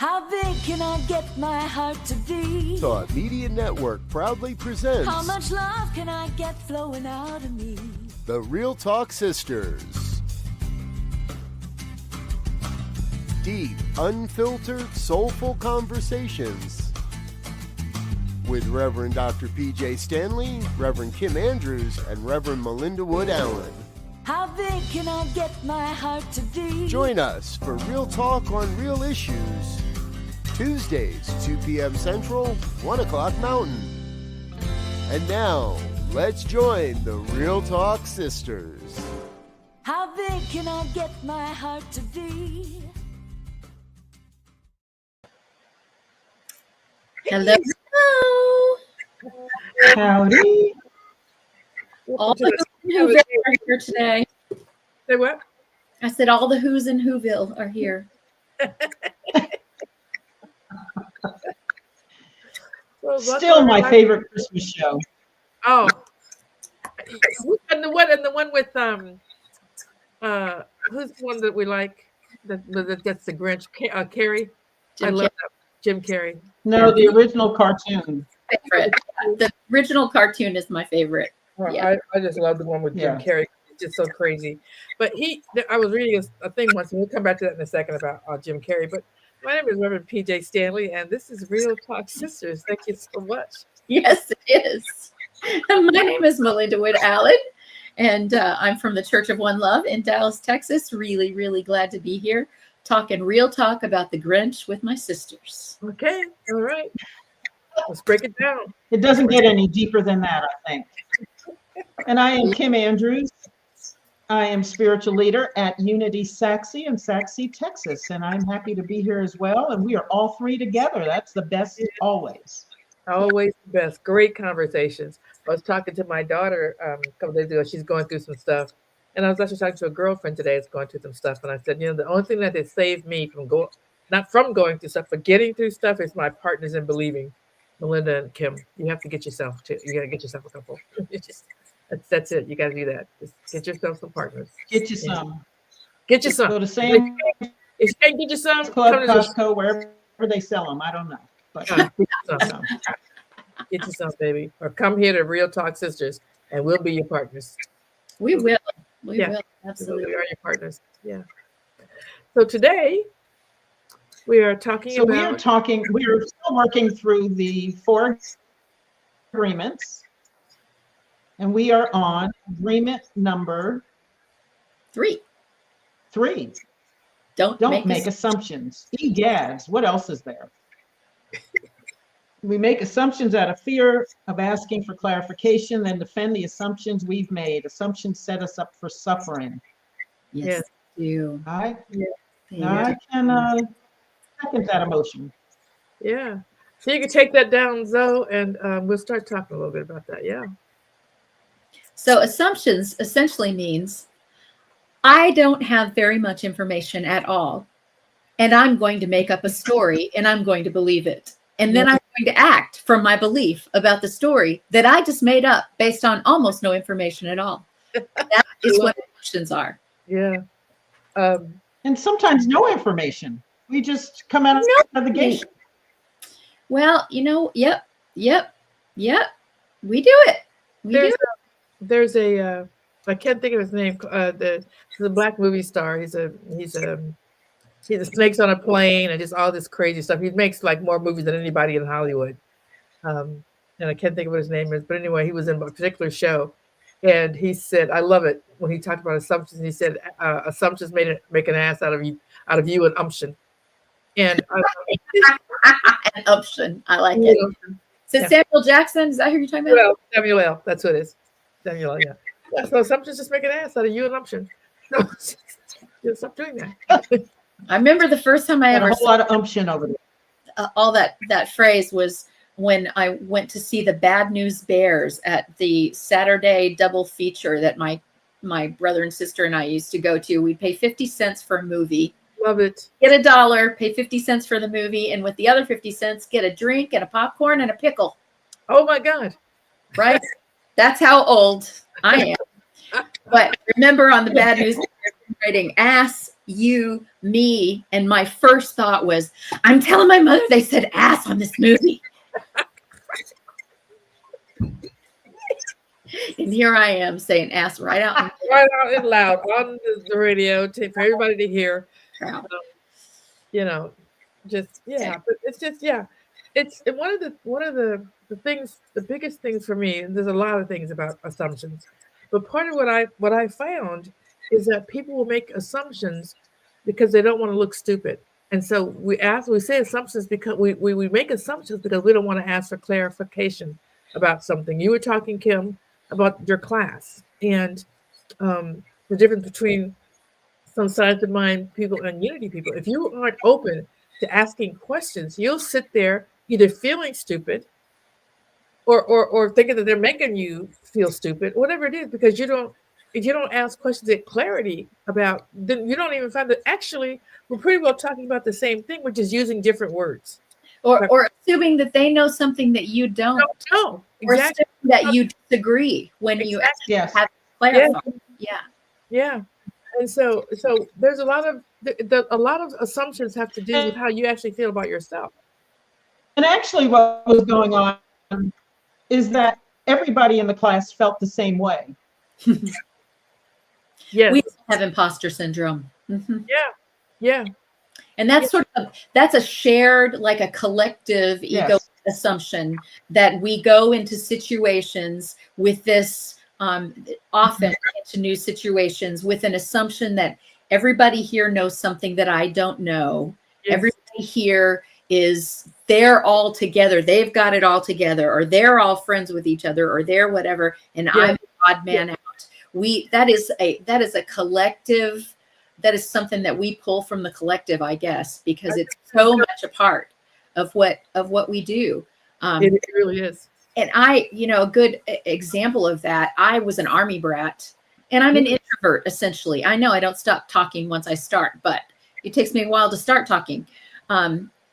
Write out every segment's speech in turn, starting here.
How big can I get my heart to be? Thought Media Network proudly presents How much love can I get flowing out of me? The Real Talk Sisters. Deep, unfiltered, soulful conversations with Reverend Dr. Pjae Stanley, Reverend Kim Andrews, and Reverend Melinda Wood Allen. How big can I get my heart to be? Join us for Real Talk on Real Issues, Tuesdays, 2 p.m. Central, 1 o'clock Mountain. And now, let's join the Real Talk Sisters. How big can I get my heart to be? Hello. Howdy. All the Whoville are here today. Say what? I said all the Who's in Whoville are here. Well, Still my favorite Christmas show. Oh, and the one with who's the one that we like that gets the Grinch? Carrie. I love that. Jim Carrey. No, the original cartoon. Favorite. The original cartoon is my favorite. Well, Yeah. I just love the one with Jim Carrey. It's just so crazy. But I was reading a thing once, and we'll come back to that in a second about Jim Carrey. But my name is Reverend Pjae Stanley, and this is Real Talk Sisters. Thank you so much. Yes, it is. And my name is Melinda Wood Allen, and I'm from the Church of One Love in Dallas, Texas. Really, really glad to be here talking real talk about the Grinch with my sisters. Okay, all right. Let's break it down. It doesn't get any deeper than that, I think. And I am Kim Andrews. I am spiritual leader at Unity Saxe in Saxe, Texas, and I'm happy to be here as well. And we are all three together. That's the best always. Always the best. Great conversations. I was talking to my daughter a couple days ago. She's going through some stuff. And I was actually talking to a girlfriend today that's going through some stuff. And I said, the only thing that has saved me from not from going through stuff, but getting through stuff is my partners in believing. Melinda and Kim, you have to get yourself you got to get yourself a couple. That's it. You got to do that. Just get yourself some partners. Get you some. Get you some. Go to Sam. If you can't get you some, Club, Costco, wherever they sell them. I don't know. But get you some, baby. Or come here to Real Talk Sisters, and we'll be your partners. We will. We will. Absolutely. We are your partners. Yeah. So today we are talking about. We are still working through the 4 agreements, and we are on agreement number 3. Don't make assumptions. Egads. What else is there? We make assumptions out of fear of asking for clarification, then defend the assumptions we've made. Assumptions set us up for suffering. Yes. You. I can second that emotion. Yeah. So you can take that down, Zoe, and we'll start talking a little bit about that. Yeah. So assumptions essentially means I don't have very much information at all, and I'm going to make up a story, and I'm going to believe it. And then I'm going to act from my belief about the story that I just made up based on almost no information at all. That is what emotions are. Yeah. And sometimes no information. We just come out of the gate. Well, yep. We do it. There's a I can't think of his name. The black movie star. He's a snakes on a plane and just all this crazy stuff. He makes like more movies than anybody in Hollywood. And I can't think of what his name is, but anyway, he was in a particular show, and he said, I love it when he talked about assumptions. He said, assumptions make an ass out of you and umption. And an umption. I like it. So Samuel Jackson, is that who you're talking about? Well, Samuel L. That's what it is. Samuel L. Yeah. So assumptions just make an ass out of you and umption. No, stop doing that. I remember the first time I ever saw a lot of umption over there. All that phrase was when I went to see the Bad News Bears at the Saturday double feature that my brother and sister and I used to go to. We'd pay 50 cents for a movie. Love it. Get $1, pay 50 cents for the movie, and with the other 50 cents, get a drink and a popcorn and a pickle. Oh my God. Right? That's how old I am. But remember on the Bad News Bears, writing ass, you, me, and my first thought was, I'm telling my mother they said ass on this movie. And here I am saying ass right out. Right out and loud on the radio for everybody to hear. You know, just but it's just it's one of the things, the biggest things for me. And there's a lot of things about assumptions, but part of what I found is that people will make assumptions because they don't want to look stupid, and so we say assumptions because we make assumptions because we don't want to ask for clarification about something. You were talking, Kim, about your class and the difference between some sides of mind people and unity people. If you aren't open to asking questions, you'll sit there either feeling stupid or thinking that they're making you feel stupid, whatever it is, because if you don't ask questions get clarity about, then you don't even find that actually we're pretty well talking about the same thing, which is using different words. Or assuming that they know something that you don't. No, exactly. Or assuming that you disagree when you have to clarify. Yeah. And so there's a lot of assumptions have to do with how you actually feel about yourself. And actually what was going on is that everybody in the class felt the same way. Yes. We have imposter syndrome. Mm-hmm. Yeah. And that's that's a shared, like a collective ego assumption that we go into situations with this often into new situations with an assumption that everybody here knows something that I don't know. Yes. Everybody here they're all together. They've got it all together, or they're all friends with each other, or they're whatever. And I'm an odd man out. That is a collective. That is something that we pull from the collective, I guess, because it's so much a part of what we do. It really is. And a good example of that, I was an Army brat, and I'm an introvert, essentially. I know I don't stop talking once I start, but it takes me a while to start talking.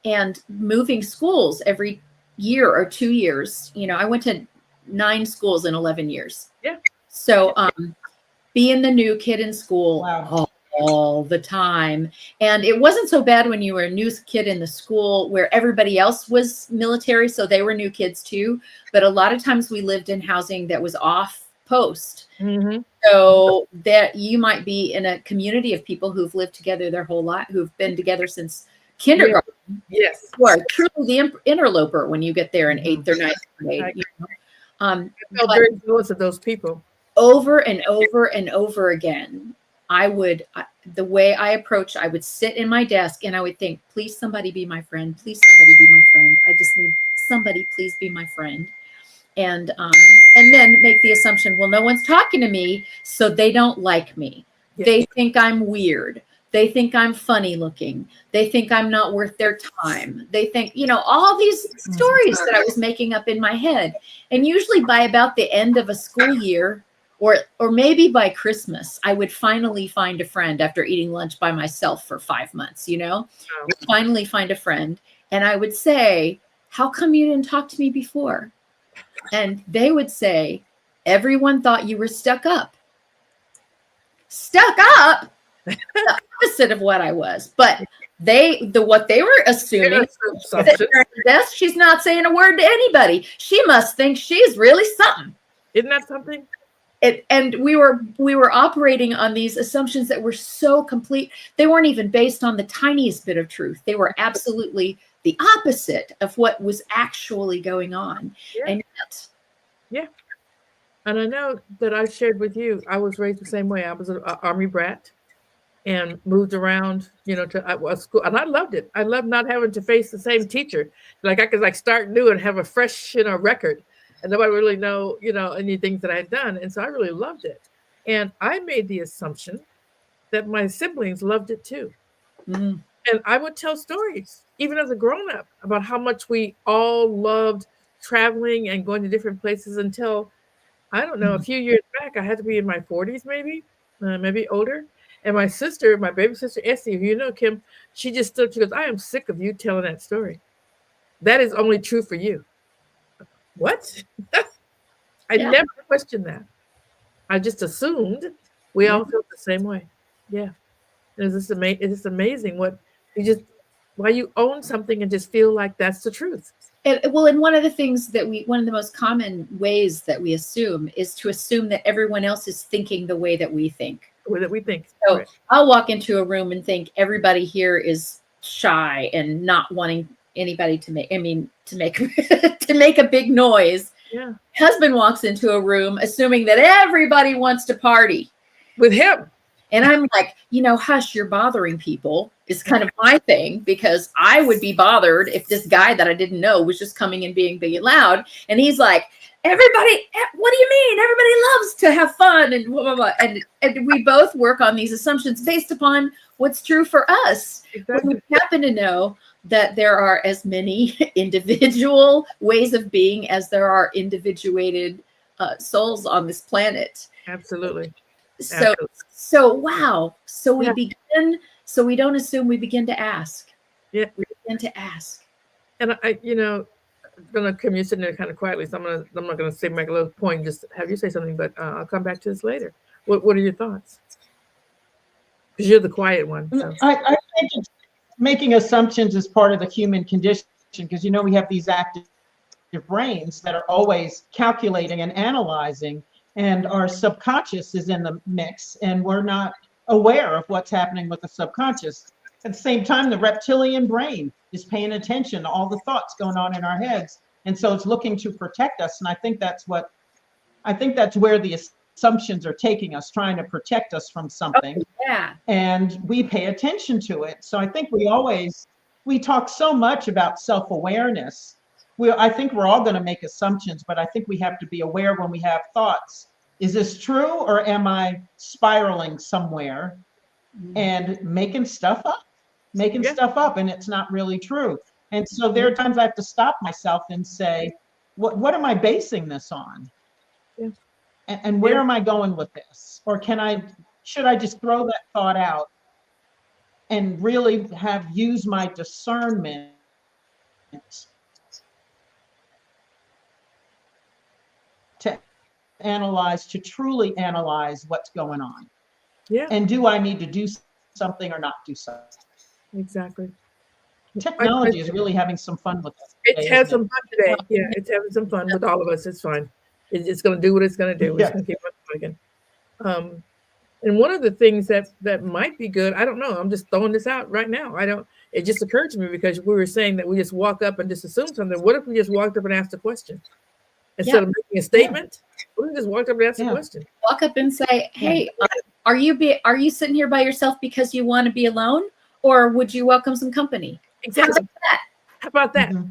And moving schools every year or 2 years, I went to 9 schools in 11 years. Yeah. So being the new kid in school, wow. all the time. And it wasn't so bad when you were a new kid in the school where everybody else was military, so they were new kids too. But a lot of times we lived in housing that was off post. Mm-hmm. So that you might be in a community of people who've lived together their whole life, who've been together since kindergarten. Yes. You are truly the interloper when you get there in 8th or 9th grade. I felt very jealous of those people. Over and over and over again, the way I approached, I would sit in my desk and I would think, please somebody be my friend. Please somebody be my friend. I just need somebody, please be my friend. And then make the assumption, well, no one's talking to me, so they don't like me. Yes. They think I'm weird. They think I'm funny looking. They think I'm not worth their time. They think, all these stories that I was making up in my head. And usually by about the end of a school year, or maybe by Christmas, I would finally find a friend after eating lunch by myself for 5 months, I'd finally find a friend. And I would say, how come you didn't talk to me before? And they would say, everyone thought you were stuck up. Stuck up? The opposite of what I was. But what they were assuming, she's not saying a word to anybody. She must think she's really something. Isn't that something? And we were operating on these assumptions that were so complete. They weren't even based on the tiniest bit of truth. They were absolutely the opposite of what was actually going on. Yeah. And yet, and I know that I shared with you, I was raised the same way. I was an Army brat and moved around, to a school, and I loved it. I loved not having to face the same teacher. Like I could start new and have a fresh, record. And nobody really know, any things that I had done. And so I really loved it. And I made the assumption that my siblings loved it too. Mm. And I would tell stories, even as a grown-up, about how much we all loved traveling and going to different places until, I don't know, a few years back, I had to be in my 40s, maybe older. And my baby sister, Essie, Kim, she just stood, she goes, I am sick of you telling that story. That is only true for you. What? I never questioned that. I just assumed we all felt the same way. Yeah. It's just amazing what you just why you own something and just feel like that's the truth. And one of the things that one of the most common ways that we assume is to assume that everyone else is thinking the way that we think. The way that we think. So Right. I'll walk into a room and think everybody here is shy and not wanting anybody to make to make a big noise. Yeah. Husband walks into a room assuming that everybody wants to party With him. and I'm like, hush, you're bothering people is kind of my thing, because I would be bothered if this guy that I didn't know was just coming and being big and loud. And he's like, everybody, what do you mean? Everybody loves to have fun and blah, blah, blah. And we both work on these assumptions based upon what's true for us. Exactly. When we happen to know that there are as many individual ways of being as there are individuated souls on this planet. Absolutely. So wow. So we begin. So we don't assume. We begin to ask. Yeah. We begin to ask. And I'm gonna come. You're sitting there kind of quietly, so I'm not gonna make a little point. Just have you say something, but I'll come back to this later. What are your thoughts? Because you're the quiet one. So. I think it's making assumptions is part of the human condition, because we have these active brains that are always calculating and analyzing, and our subconscious is in the mix, and we're not aware of what's happening with the subconscious. At the same time, the reptilian brain is paying attention to all the thoughts going on in our heads, and so it's looking to protect us. And I think that's where the assumptions are taking us, trying to protect us from something. Oh, yeah. And we pay attention to it. So I think we talk so much about self-awareness. I think we're all going to make assumptions, but I think we have to be aware when we have thoughts. Is this true, or am I spiraling somewhere and making stuff up, and it's not really true? And so there are times I have to stop myself and say, what am I basing this on? Yeah. And where am I going with this? Or should I just throw that thought out and really use my discernment to truly analyze what's going on? Yeah. And do I need to do something or not do something? Exactly. Technology is really having some fun with us. It's had some fun today. Yeah, it's having some fun with all of us. It's fine. It's going to do what it's going to do. It's going to keep on talking. And one of the things that might be good, I don't know. I'm just throwing this out right now. It just occurred to me because we were saying that we just walk up and just assume something. What if we just walked up and asked a question instead of making a statement? What if we just walked up and asked a question? Walk up and say, "Hey, are you sitting here by yourself because you want to be alone, or would you welcome some company?" Exactly. How about that? Mm-hmm.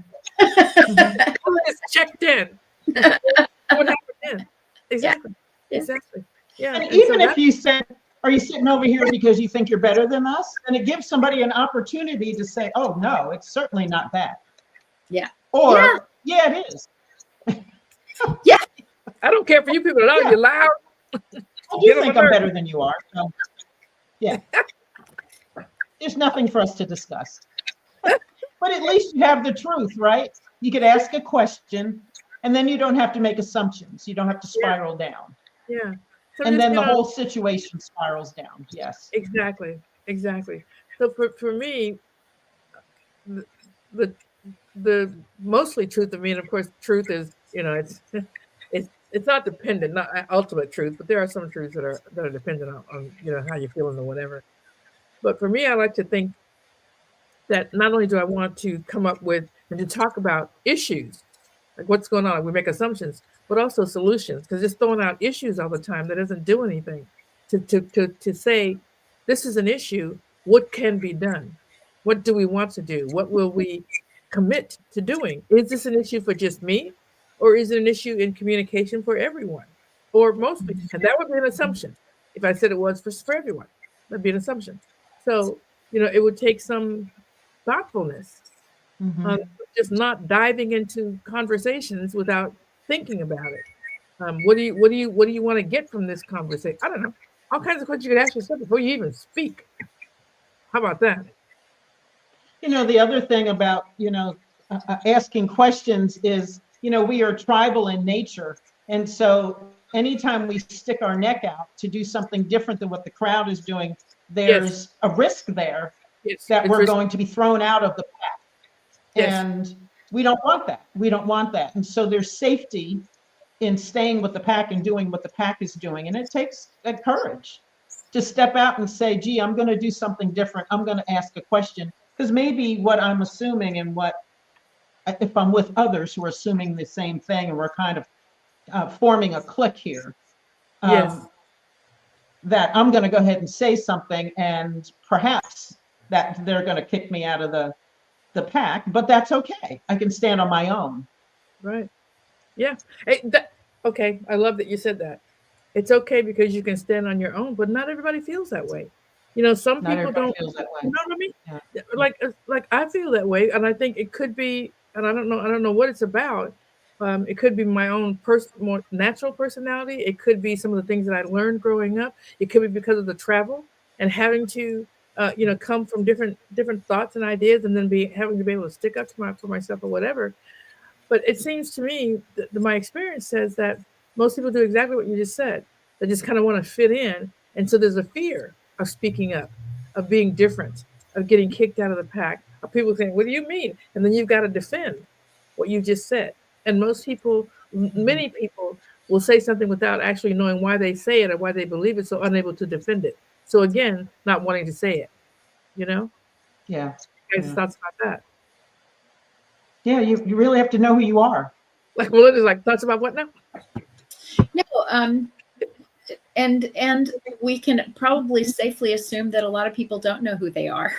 It's checked in. What happened then? Exactly. Yeah. Exactly. Yeah. And even if you said, "Are you sitting over here because you think you're better than us?" And it gives somebody an opportunity to say, "Oh no, it's certainly not that." Yeah. Or yeah, it is. Yeah. I don't care for you people at all. Yeah. You're loud. I do think I'm better than you are. So, yeah. There's nothing for us to discuss. But at least you have the truth, right? You could ask a question, and then you don't have to make assumptions. You don't have to spiral down. Yeah. So And then the whole situation spirals down. Yes. Exactly. So for me, the mostly truth of me, and of course, truth is, it's not dependent, not ultimate truth, but there are some truths that are dependent on how you're feeling or whatever. But for me, I like to think that not only do I want to come up with and to talk about issues, like what's going on, we make assumptions, but also solutions, because just throwing out issues all the time, that doesn't do anything. To say, this is an issue, what can be done? What do we want to do? What will we commit to doing? Is this an issue for just me? Or is it an issue in communication for everyone? Or mostly? And that would be an assumption. If I said it was for everyone, that'd be an assumption. So, it would take some thoughtfulness, just not diving into conversations without thinking about it. What do you want to get from this conversation? I don't know. All kinds of questions you could ask yourself before you even speak. How about that? The other thing about, asking questions is, we are tribal in nature. And so anytime we stick our neck out to do something different than what the crowd is doing, there's a risk there that we're going to be thrown out of the pack. And we don't want that. We don't want that. And so there's safety in staying with the pack and doing what the pack is doing. And it takes courage to step out and say, gee, I'm going to do something different. I'm going to ask a question. Because maybe what I'm assuming and if I'm with others who are assuming the same thing and we're kind of forming a clique here, that I'm going to go ahead and say something, and perhaps that they're going to kick me out of the pack, but that's okay. I can stand on my own. Right. Yeah. Okay. I love that you said that. It's okay because you can stand on your own, but not everybody feels that way. You know, some people don't feel that way. You know what I mean? Yeah. Like I feel that way, and I think it could be, and I don't know what it's about. It could be my own more natural personality. It could be some of the things that I learned growing up. It could be because of the travel and having to, come from different thoughts and ideas, and then having to be able to stick up for myself or whatever. But it seems to me that my experience says that most people do exactly what you just said. They just kind of want to fit in, and so there's a fear of speaking up, of being different, of getting kicked out of the pack, of people saying, "What do you mean?" And then you've got to defend what you just said. And many people will say something without actually knowing why they say it or why they believe it, so unable to defend it. So again, not wanting to say it, Yeah. Guys' thoughts about that? Yeah, you really have to know who you are. Like Melinda's like, thoughts about what now? No, and we can probably safely assume that a lot of people don't know who they are.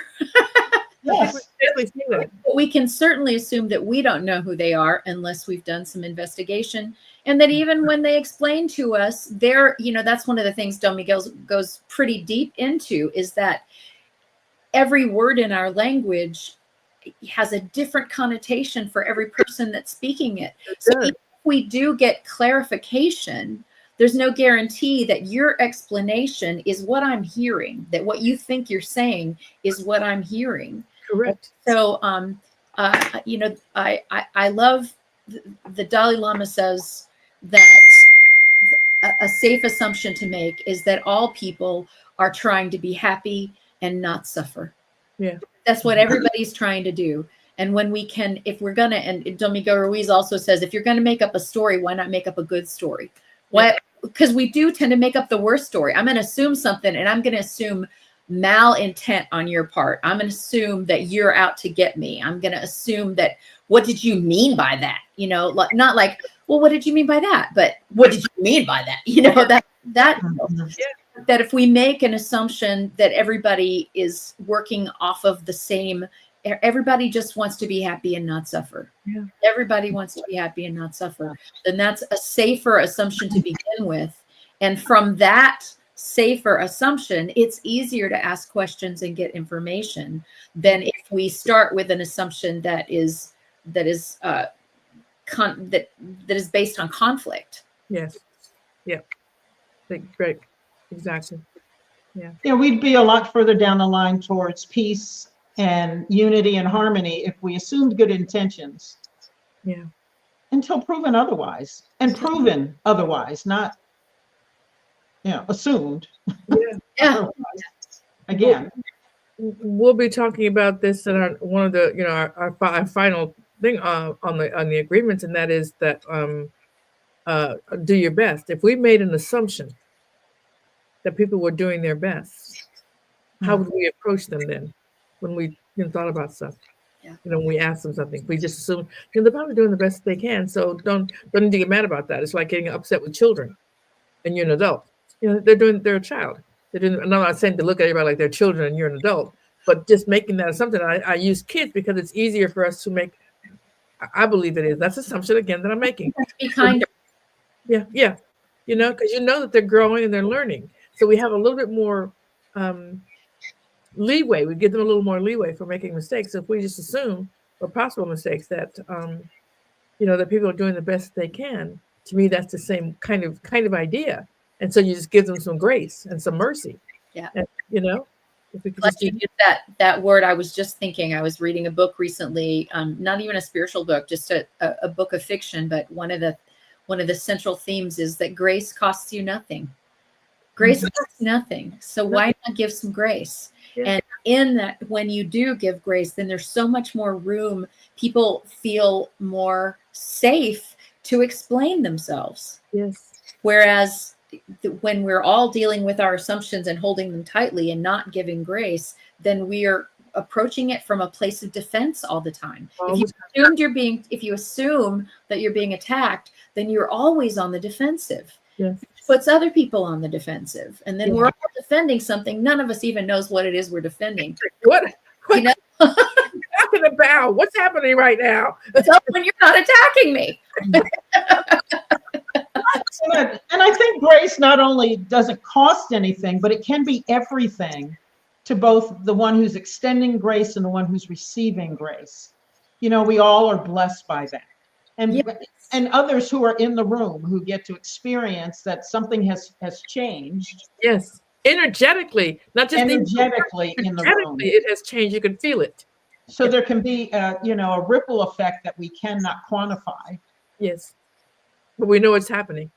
Yes. We can certainly assume that we don't know who they are unless we've done some investigation. And that even when they explain to us, that's one of the things Don Miguel goes pretty deep into, is that every word in our language has a different connotation for every person that's speaking it. So if we do get clarification, there's no guarantee that your explanation is what I'm hearing, that what you think you're saying is what I'm hearing. Correct. So, I love the Dalai Lama says that a safe assumption to make is that all people are trying to be happy and not suffer. Yeah. That's what everybody's trying to do. And when we can, if we're going to, and Don Miguel Ruiz also says, if you're going to make up a story, why not make up a good story? Why? Because we do tend to make up the worst story. I'm going to assume something, and I'm going to assume malintent on your part. I'm going to assume that you're out to get me. I'm going to assume that, what did you mean by that? Not like, well, what did you mean by that? But what did you mean by that? That if we make an assumption that everybody is working off of the same, everybody just wants to be happy and not suffer. Yeah. Everybody wants to be happy and not suffer. Then that's a safer assumption to begin with. And from that safer assumption, it's easier to ask questions and get information than if we start with an assumption that is based on conflict. Yes. Yeah. Great. Exactly. Yeah, we'd be a lot further down the line towards peace and unity and harmony if we assumed good intentions. Yeah. Until proven otherwise, and proven otherwise, not assumed. Yeah. Again, we'll be talking about this in one of the our final thing on the agreements, and that is that do your best. If we made an assumption that people were doing their best, how would we approach them then when we thought about stuff? Yeah. When we ask them something, we just assume they're probably doing the best they can. So don't need to get mad about that. It's like getting upset with children, and you're an adult. They're a child. I'm not saying to look at everybody like they're children and you're an adult, but just making that assumption. I use kids because it's easier for us to make. I believe it is. That's assumption again that I'm making. Be kinder. Yeah. Because that they're growing and they're learning. So we have a little bit more leeway. We give them a little more leeway for making mistakes. If we just assume, or possible mistakes, that that people are doing the best they can, to me that's the same kind of idea. And so you just give them some grace and some mercy. Yeah. And, if we could Like you get that word, I was just thinking, I was reading a book recently, not even a spiritual book, just a book of fiction, but one of the central themes is that grace costs you nothing. Grace costs nothing. So why not give some grace? Yeah. And in that, when you do give grace, then there's so much more room. People feel more safe to explain themselves. Yes. Whereas when we're all dealing with our assumptions and holding them tightly and not giving grace, then we are approaching it from a place of defense all the time. If you assume that you're being attacked, then you're always on the defensive. Yes. Puts other people on the defensive, and then we're all defending something none of us even knows what it is we're defending. What You know? talking about? What's happening right now? So when you're not attacking me. And I think grace not only doesn't cost anything, but it can be everything to both the one who's extending grace and the one who's receiving grace. You know, we all are blessed by that. And others who are in the room who get to experience that something has changed. Yes. Energetically, not just energetically in the room. It has changed. You can feel it. So there can be, a ripple effect that we cannot quantify. Yes. But we know it's happening.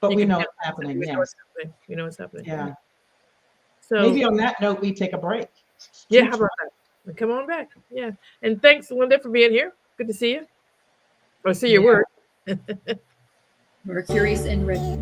But we know it's happening. We Yeah. know it's happening. We know it's happening. Yeah. So maybe on that note, we take a break. Yeah, how about that? Come on back. Yeah. And thanks, Linda, for being here. Good to see you. Or see your word. Mercury's in red.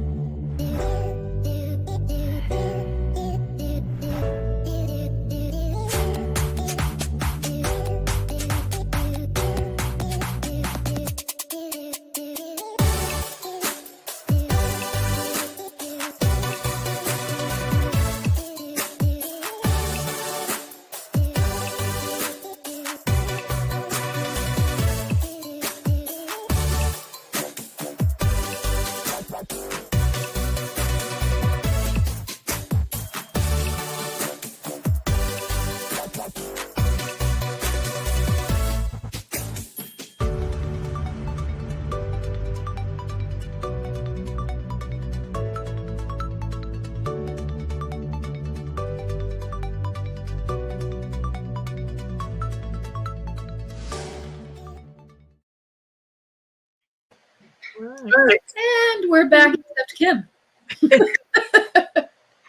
Right. And we're back, except Kim.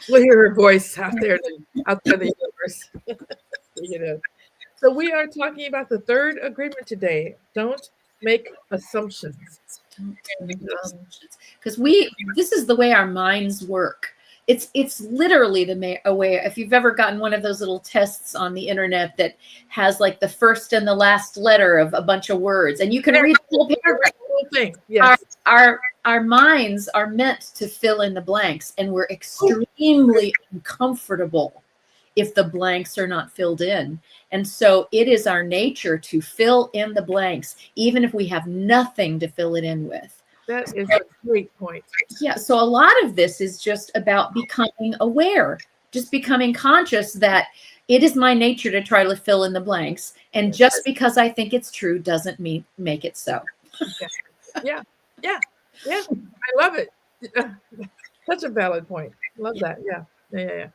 We'll hear her voice out there the universe. So we are talking about the third agreement today. Don't make assumptions. Because this is the way our minds work. It's literally a way. If you've ever gotten one of those little tests on the internet that has like the first and the last letter of a bunch of words, and you can read the whole paragraph. Thing. Yes. Our minds are meant to fill in the blanks, and we're extremely uncomfortable if the blanks are not filled in. And so it is our nature to fill in the blanks, even if we have nothing to fill it in with. That is a great point. Yeah. So a lot of this is just about becoming aware, just becoming conscious that it is my nature to try to fill in the blanks. And just because I think it's true doesn't make it so. Yeah. I love it. Such a valid point. Love that. Yeah.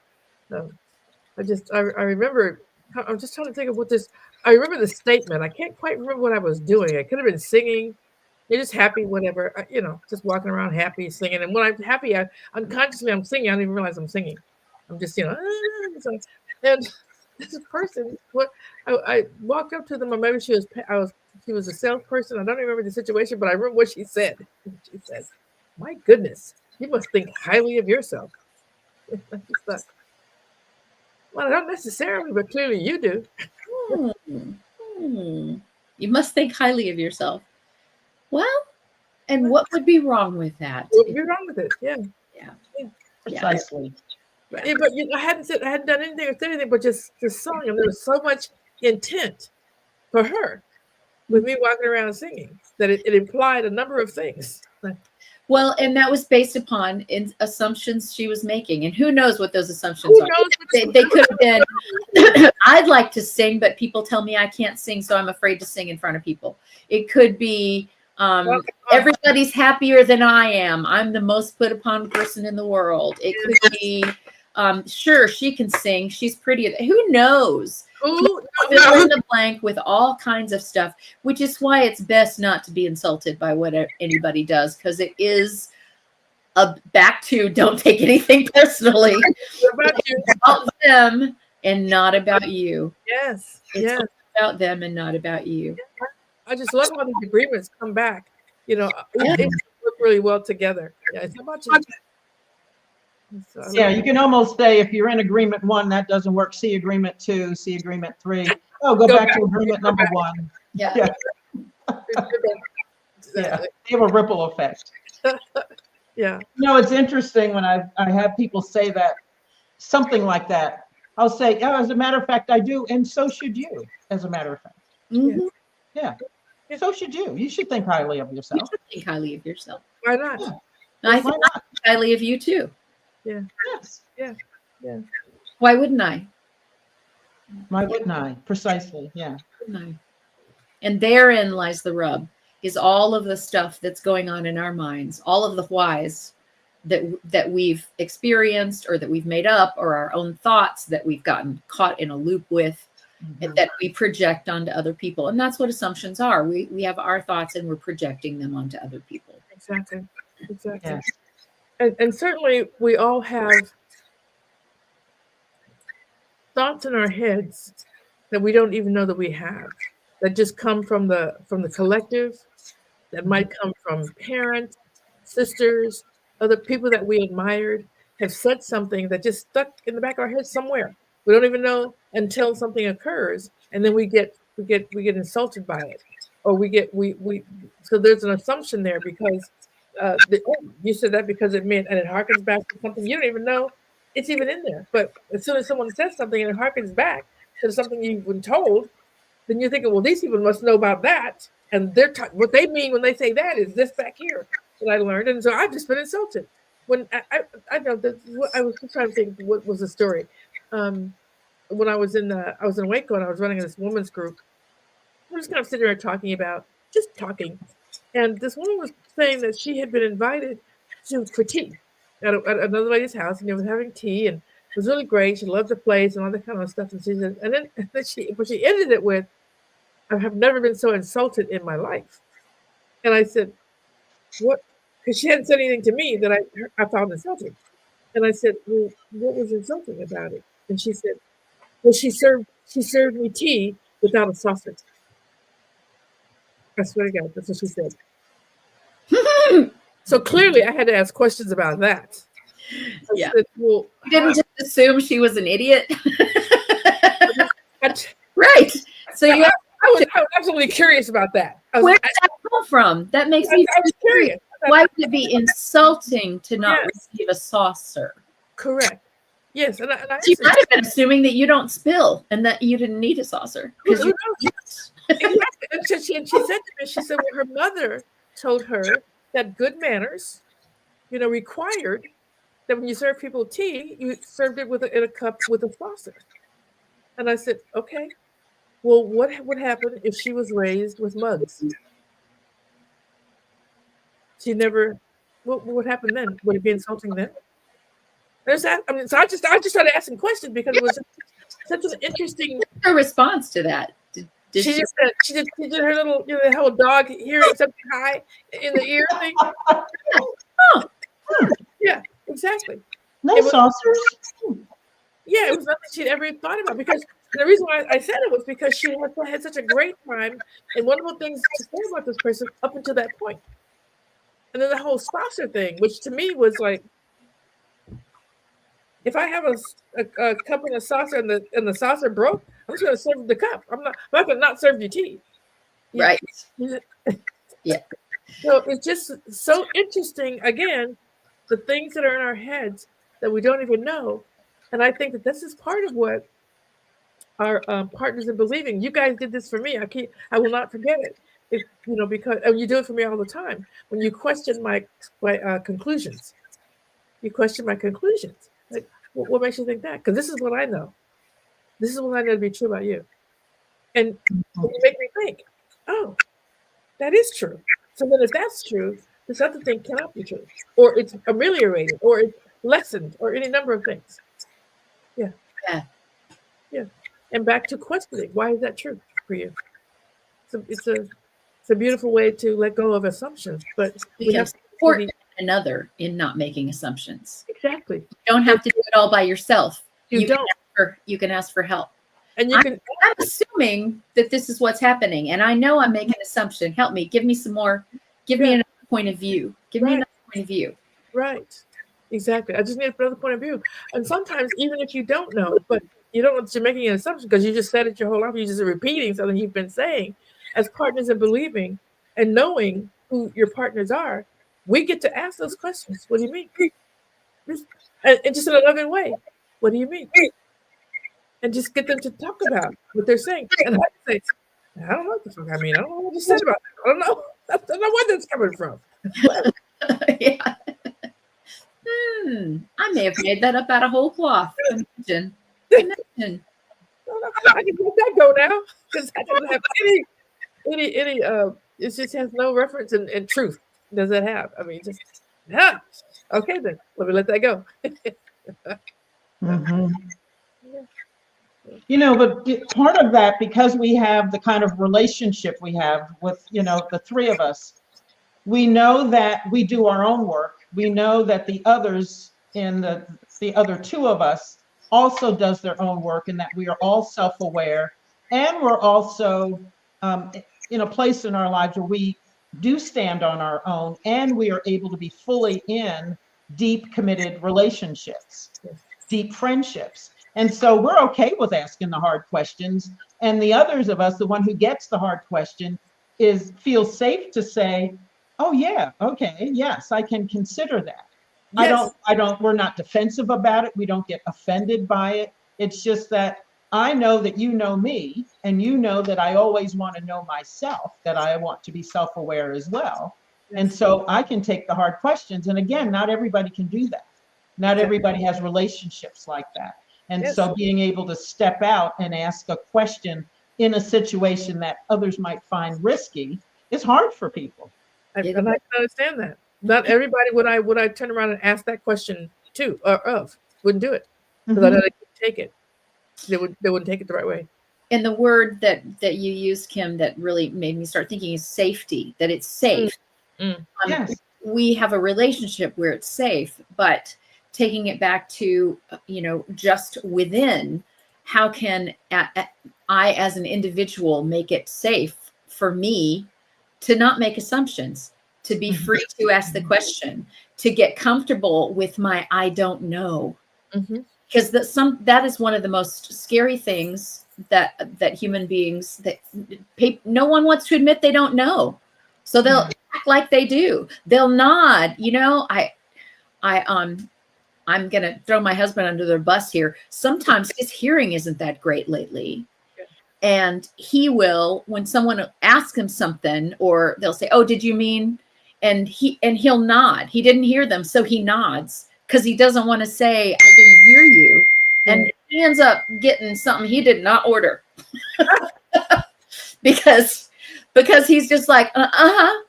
So I remember. I'm just trying to think of what this. I remember the statement. I can't quite remember what I was doing. I could have been singing. You're just happy, whatever. Just walking around happy, singing. And when I'm happy, unconsciously I'm singing. I don't even realize I'm singing. I'm just, and this person. I walked up to them, or maybe she was a salesperson. I don't remember the situation, but I remember what she said. She said, "My goodness, you must think highly of yourself." Well, I don't necessarily, but clearly you do. You must think highly of yourself. Well, and what would be wrong with that? What would be wrong with it? Yeah. Precisely. But I hadn't done anything or said anything, but just sung, and there was so much intent for her with me walking around singing that it implied a number of things. Well, and that was based upon assumptions she was making, and who knows what those assumptions are? They could have been. I'd like to sing, but people tell me I can't sing, so I'm afraid to sing in front of people. It could be everybody's happier than I am. I'm the most put upon person in the world. It could be. Sure, she can sing. She's pretty. Who knows? Fill in the blank with all kinds of stuff, which is why it's best not to be insulted by what anybody does, because it is back to don't take anything personally. What about you? It's about them and not about you. Yes, It's yes. about them and not about you. I just love how these agreements come back. You know, Yeah. it work really well together. Yeah, it's about you. So, Yeah, you can almost say if you're in agreement 1, that doesn't work. See agreement 2, see agreement 3. Oh, go back to agreement number 1. Yeah. Yeah. Exactly. They have a ripple effect. Yeah. You know, it's interesting when I have people say that, something like that. I'll say, oh, as a matter of fact, I do, and so should you, as a matter of fact. Mhm. Yeah. So should you. You should think highly of You yourself. should think highly of yourself. Why not? Yeah. And I Why think not? highly of you too. Yes. Why wouldn't I? Why wouldn't I? Precisely. Yeah. Wouldn't I? And therein lies the rub, is all of the stuff that's going on in our minds, all of the whys that we've experienced or that we've made up, or our own thoughts that we've gotten caught in a loop with, and that we project onto other people. And that's what assumptions are. We have our thoughts and we're projecting them onto other people. Exactly. Exactly. Yes. And certainly we all have thoughts in our heads that we don't even know that we have, that just come from the collective, that might come from parents, sisters, other people that we admired have said something that just stuck in the back of our head somewhere. We don't even know until something occurs, and then we get insulted by it, or we so there's an assumption there because you said that because it meant, and it harkens back to something you don't even know it's even in there. But as soon as someone says something and it harkens back to something you've been told, then you're thinking, well, these people must know about that. And they're what they mean when they say that is this back here that I learned. And so I've just been insulted. When I know that I was trying to think what was the story. When I was in Waco and I was running this women's group, we're just kind of sitting there talking. And this woman was saying that she had been invited for tea at another lady's house, and they were having tea, and it was really great. She loved the place and all that kind of stuff. And she said, and then she ended it with, "I have never been so insulted in my life." And I said, "What?" Because she hadn't said anything to me that I found insulting. And I said, "Well, what was insulting about it?" And she said, "Well, she served me tea without a saucer." I swear to God, that's what she said. So clearly, I had to ask questions about that. Yeah. Said, well, You didn't just assume she was an idiot. I Right. So you I was absolutely curious about that. where did that come from? That makes me I was curious. Why would it be insulting to not Yes. receive a saucer? Correct. Yes, and I She might have been assuming that you don't spill and that you didn't need a saucer. Who You, knows? Exactly. And she said to me, she said, well, her mother told her that good manners, required that when you serve people tea, you served it in a cup with a saucer. And I said, okay, well, what would happen if she was raised with mugs? She never. What would happen then? Would it be insulting then? There's that. I mean, so I just started asking questions because it was such an interesting. her response to that? Did She just said she did her little, the whole dog hearing something high in the ear thing. Oh. Yeah, exactly. No It was- saucers. Yeah, it was nothing she'd ever thought about, because the reason why I said it was because she had such a great time and wonderful things to say about this person up until that point. And then the whole saucer thing, which to me was like, if I have a cup and a saucer and the saucer broke, I'm just going to serve the cup. I'm not going to not serve you tea. Right. Yeah. So it's just so interesting. Again, the things that are in our heads that we don't even know. And I think that this is part of what our partners in believing. You guys did this for me. I will not forget it. Because you do it for me all the time. When you question my conclusions, you question my conclusions. Like, what makes you think that? Because this is what I know. This is what I know to be true about you. And you make me think, oh, that is true. So then if that's true, this other thing cannot be true. Or it's ameliorated, or it's lessened, or any number of things. Yeah. And back to questioning, why is that true for you? So it's a beautiful way to let go of assumptions, but we have Becomes important another in not making assumptions. Exactly. You don't have to do it all by yourself. You don't. You can ask for help. And you can. I'm assuming that this is what's happening, and I know I'm making an assumption. Help me. Give me some more. Give me another point of view. Give me another point of view. Right. Exactly. I just need another point of view. And sometimes, even if you don't know, but you don't know that you're making an assumption because you just said it your whole life, you're just repeating something you've been saying. As partners in believing and knowing who your partners are, we get to ask those questions. What do you mean? And just in a loving way. What do you mean? And just get them to talk about what they're saying. And I say, I don't know what the fuck I mean. I don't know what you said about it. I don't know. I don't know where that's coming from. Yeah. I may have made that up out of whole cloth. Imagine. I can let that go now because I don't have any. It just has no reference in truth. Does it have? I mean, just okay then. Let me let that go. Mm-hmm. But part of that, because we have the kind of relationship we have with, the three of us, we know that we do our own work. We know that the others in the other two of us also does their own work, and that we are all self-aware, and we're also in a place in our lives where we do stand on our own, and we are able to be fully in deep, committed relationships, deep friendships. And so we're okay with asking the hard questions. And the others of us, the one who gets the hard question, feels safe to say, oh yeah, okay, yes, I can consider that. Yes. We're not defensive about it. We don't get offended by it. It's just that I know that you know me, and you know that I always want to know myself, that I want to be self-aware as well. Yes. And so I can take the hard questions. And again, not everybody can do that. Not everybody has relationships like that. And so being able to step out and ask a question in a situation that others might find risky is hard for people. And I can understand that. Not everybody would I turn around and ask that question to or of wouldn't do it because I know they couldn't take it. They wouldn't take it the right way. And the word that you used, Kim, that really made me start thinking is safety. That it's safe. Yes. We have a relationship where it's safe, but taking it back to just within, how can I as an individual make it safe for me to not make assumptions, to be free to ask the question, to get comfortable with my I don't know. Because that is one of the most scary things that human beings, that no one wants to admit they don't know. So they'll act like they do. They'll nod. I'm going to throw my husband under the bus here. Sometimes his hearing isn't that great lately. And he will, when someone asks him something, or they'll say, oh, did you mean? And he'll nod. He didn't hear them, so he nods because he doesn't want to say, I didn't hear you. And he ends up getting something he did not order because he's just like, sure.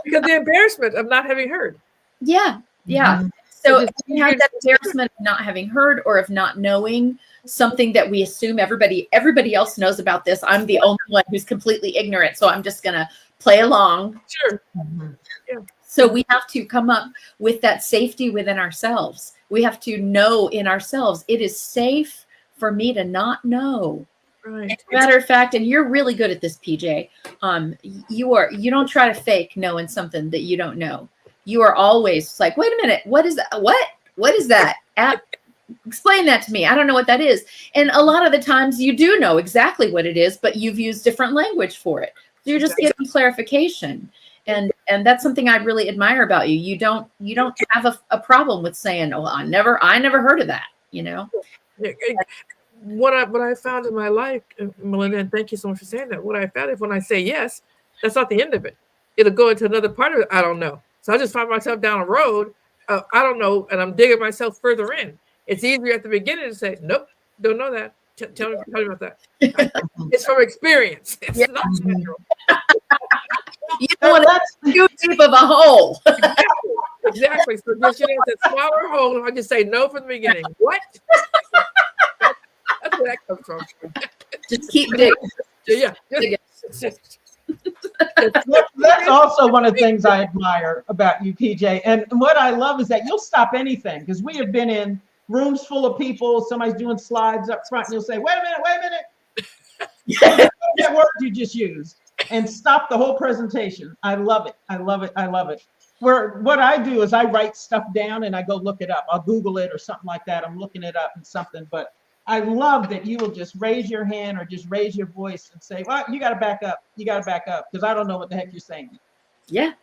Because the embarrassment of not having heard. Yeah. So if we have that embarrassment of not having heard, or of not knowing something that we assume everybody else knows about this, I'm the only one who's completely ignorant, so I'm just going to play along. Sure. Yeah. So we have to come up with that safety within ourselves. We have to know in ourselves, it is safe for me to not know. Right. As a matter of fact, and you're really good at this, Pjae. You don't try to fake knowing something that you don't know. You are always like, wait a minute, what is that? What is that? Explain that to me. I don't know what that is. And a lot of the times you do know exactly what it is, but you've used different language for it. You're just getting clarification. And that's something I really admire about you. You don't have a problem with saying, oh, I never heard of that, What I found in my life, Melinda, and thank you so much for saying that. What I found is when I say yes, that's not the end of it. It'll go into another part of it. I don't know. So I just find myself down a road. I don't know. And I'm digging myself further in. It's easier at the beginning to say, nope, don't know that. Tell me about that. It's from experience. It's not natural. You don't want to too deep of a hole. Exactly. So just it's a smaller hole. And I just say no from the beginning. What? That's where that comes from. Just keep digging. Yeah. That's also one of the things I admire about you, Pjae. And what I love is that you'll stop anything, because we have been in rooms full of people. Somebody's doing slides up front, and you'll say, "Wait a minute." That word you just used, and stop the whole presentation. I love it. I love it. I love it. Where what I do is I write stuff down and I go look it up. I'll Google it or something like that. I'm looking it up and something, but I love that you will just raise your hand or just raise your voice and say, "Well, you got to back up. You got to back up, because I don't know what the heck you're saying." Yeah.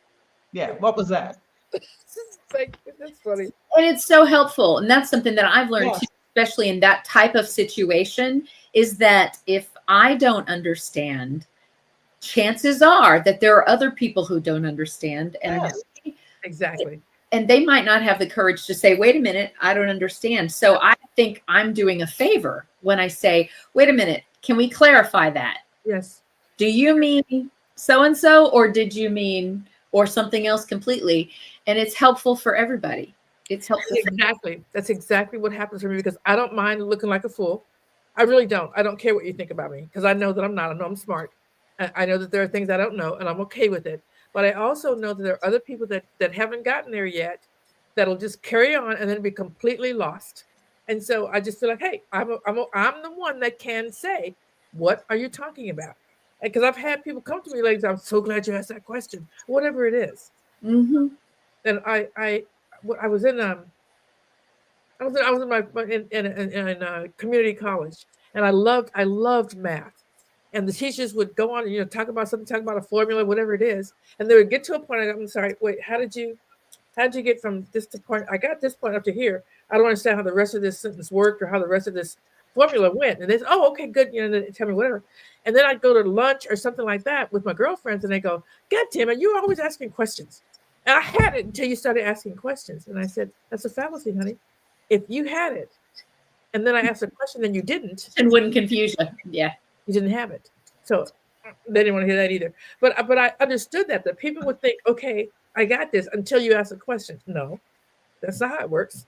Yeah. What was that? That's funny. And it's so helpful. And that's something that I've learned, Yes. too, especially in that type of situation, is that if I don't understand, chances are that there are other people who don't understand. And, Yes. Exactly. and they might not have the courage to say, "Wait a minute, I don't understand." So I think I'm doing a favor when I say, "Wait a minute, can we clarify that? Yes. Do you mean so-and-so, or did you mean, or something else completely?" And it's helpful for everybody. It's helpful. Exactly. That's exactly what happens for me, because I don't mind looking like a fool. I really don't. I don't care what you think about me, because I know that I'm not. I know I'm smart. I know that there are things I don't know, and I'm okay with it. But I also know that there are other people that haven't gotten there yet, that'll just carry on and then be completely lost. And so I just feel like, hey, I'm the one that can say, "What are you talking about?" Because I've had people come to me like, "I'm so glad you asked that question," whatever it is. Mm-hmm. And I was in I was in my in community college, and I loved math. And the teachers would go on and talk about something, talk about a formula, whatever it is, and they would get to a point. I'm sorry, wait, how did you get from this to point? I got this point up to here. I don't understand how the rest of this sentence worked or how the rest of this formula went. And they say, "Oh, okay, good," and they tell me whatever. And then I'd go to lunch or something like that with my girlfriends, and they go, "God damn it, you're always asking questions." And I had it until you started asking questions. And I said, "That's a fallacy, honey. If you had it, and then I asked a question, then you didn't, And wouldn't confuse you. Yeah. you didn't have it." So they didn't want to hear that either. But I understood that people would think, "Okay, I got this," until you ask a question. No, that's not how it works.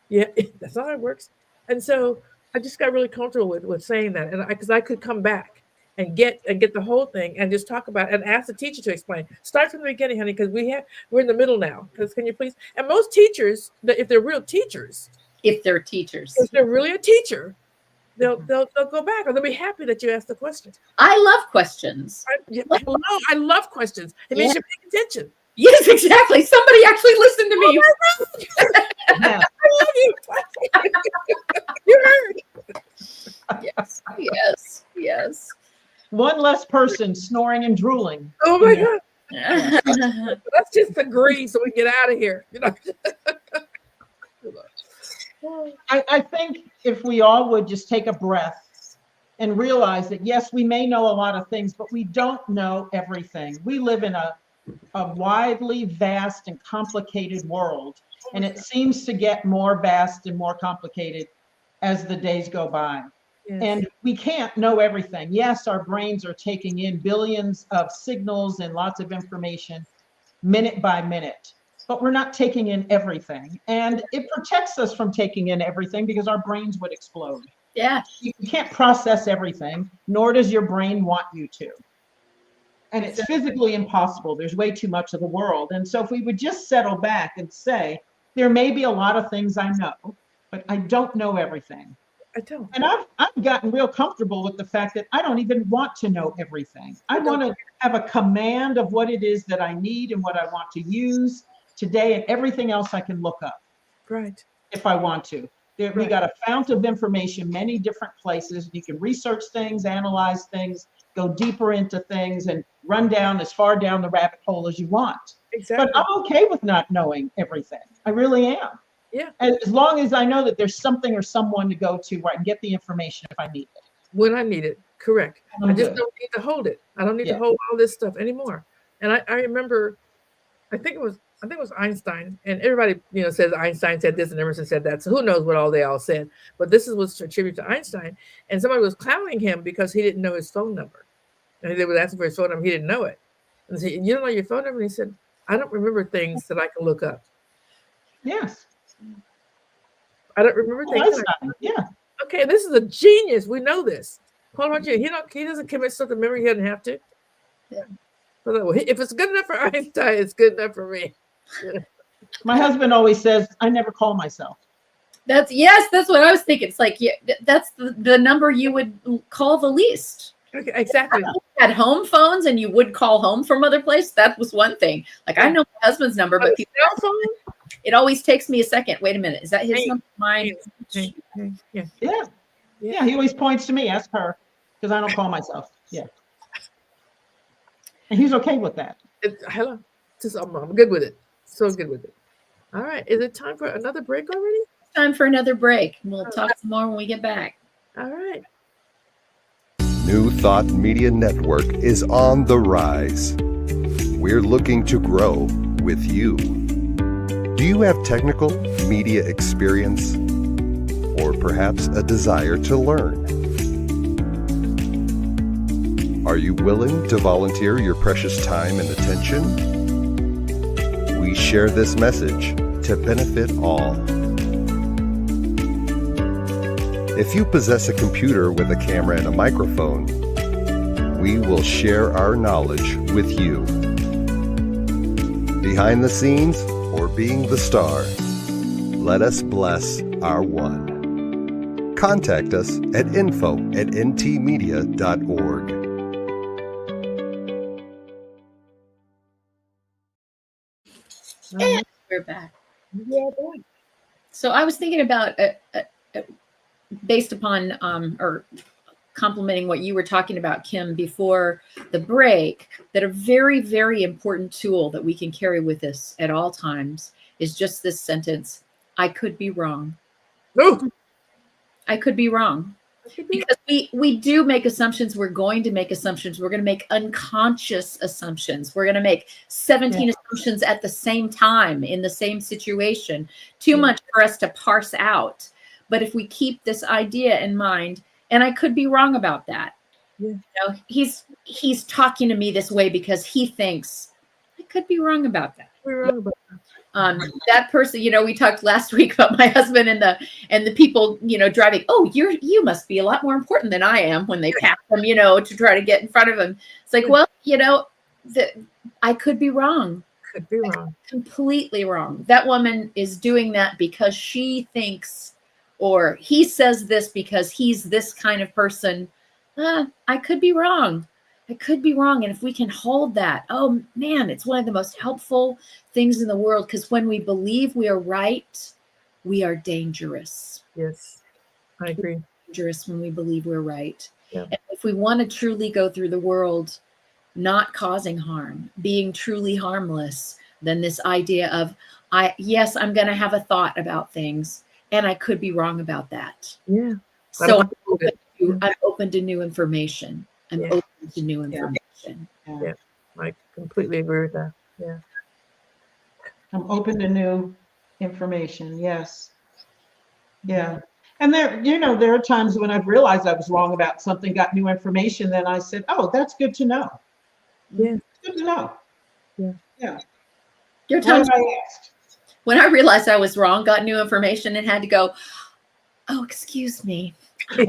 Yeah, that's not how it works. And so I just got really comfortable with saying that, and because I could come back and get the whole thing and just talk about it and ask the teacher to explain. Start from the beginning, honey, because we're in the middle now. Because can you please? And most teachers, if they're real teachers, If they're teachers. if they're really a teacher, they'll go back, or they'll be happy that you asked the question. I love questions. I love questions. It means you're paying attention. Yes, exactly. Somebody actually listened to me. Yeah. I love you. You heard. Yes, yes, yes. One less person snoring and drooling. Oh my Yeah. God. Let's just agree so we get out of here. I think if we all would just take a breath and realize that, yes, we may know a lot of things, but we don't know everything. We live in a widely vast and complicated world, and it seems to get more vast and more complicated as the days go by. Yes. And we can't know everything. Yes, our brains are taking in billions of signals and lots of information minute by minute, but we're not taking in everything. And it protects us from taking in everything, because our brains would explode. Yeah. You can't process everything, nor does your brain want you to. And it's physically impossible. There's way too much of the world. And so if we would just settle back and say, there may be a lot of things I know, but I don't know everything. I don't. And I've gotten real comfortable with the fact that I don't even want to know everything. I want to have a command of what it is that I need and what I want to use today, and everything else I can look up. Right. If I want to. We Right. got a fount of information, many different places. You can research things, analyze things, go deeper into things, and run down as far down the rabbit hole as you want. Exactly. But I'm okay with not knowing everything. I really am. Yeah. As long as I know that there's something or someone to go to where I can get the information if I need it. When I need it. Correct. I just Good. don't need to hold it. I don't need Yeah. to hold all this stuff anymore. And I remember, I think it was Einstein, and everybody, says Einstein said this and Emerson said that. So who knows what all they all said, but this was a tribute to Einstein. And somebody was clowning him because he didn't know his phone number. And they was asking for his phone number. He didn't know it. And they said, "You don't know your phone number?" And he said, "I don't remember things that I can look up. Yes. I don't remember things." Yeah. Okay, this is a genius. We know this. What about you? He doesn't commit stuff to memory. He doesn't have to. Yeah. If it's good enough for Einstein, it's good enough for me. My husband always says, I never call myself. That's what I was thinking. It's like, yeah, that's the number you would call the least. Okay, exactly. You had home phones and you would call home from other place. That was one thing. Like I know my husband's number, but people, it always takes me a second. Wait a minute. Is that his number? Mine? Yeah. He always points to me, ask her, because I don't call myself. Yeah. And he's okay with that. Hello. I'm good with it. So good with it. All right. Is it time for another break already? Time for another break. We'll talk some more when we get back. All right. New Thought Media Network is on the rise. We're looking to grow with you. Do you have technical media experience or perhaps a desire to learn? Are you willing to volunteer your precious time and attention? We share this message to benefit all. If you possess a computer with a camera and a microphone, we will share our knowledge with you. Behind the scenes or being the star, let us bless our one. Contact us at info@ntmedia.org. And we're back. Yeah. So I was thinking about, based upon or complimenting what you were talking about, Kim, before the break, that a very, very important tool that we can carry with us at all times is just this sentence: I could be wrong. No. I could be wrong. Because we do make assumptions. We're going to make assumptions. We're going to make unconscious assumptions. We're going to make 17 assumptions at the same time in the same situation. Too much for us to parse out. But if we keep this idea in mind, and I could be wrong about that. Yeah. You know, he's talking to me this way because he thinks I could be wrong about that. We're wrong about that. That person, you know, we talked last week about my husband and the people, you know, driving. Oh, you must be a lot more important than I am when they pass them, you know, to try to get in front of him. It's like, well, you know, I could be wrong. Could be wrong. Completely wrong. That woman is doing that because she thinks, or he says this because he's this kind of person. I could be wrong. I could be wrong. And if we can hold that, oh man, it's one of the most helpful things in the world, because when we believe we are right, we are dangerous. Yes, I agree. Dangerous when we believe we're right. Yeah. And if we want to truly go through the world not causing harm, being truly harmless, then this idea of, I'm going to have a thought about things, and I could be wrong about that. Yeah. So I'm open to new information. I'm open to new information. Yeah, I completely agree with that. Yeah. I'm open to new information. Yes. Yeah. And there are times when I've realized I was wrong about something, got new information, then I said, oh, that's good to know. Yeah. Good to know. Yeah. Yeah. There are times when I realized I was wrong, got new information, and had to go, oh, excuse me. I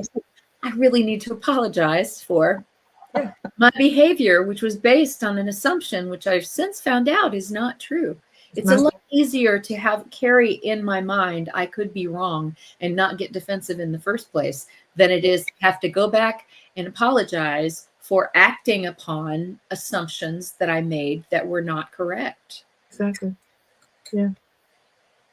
really need to apologize for my behavior, which was based on an assumption, which I've since found out is not true. It's a lot easier to carry in my mind, I could be wrong, and not get defensive in the first place, than it is to have to go back and apologize for acting upon assumptions that I made that were not correct. Exactly. Yeah.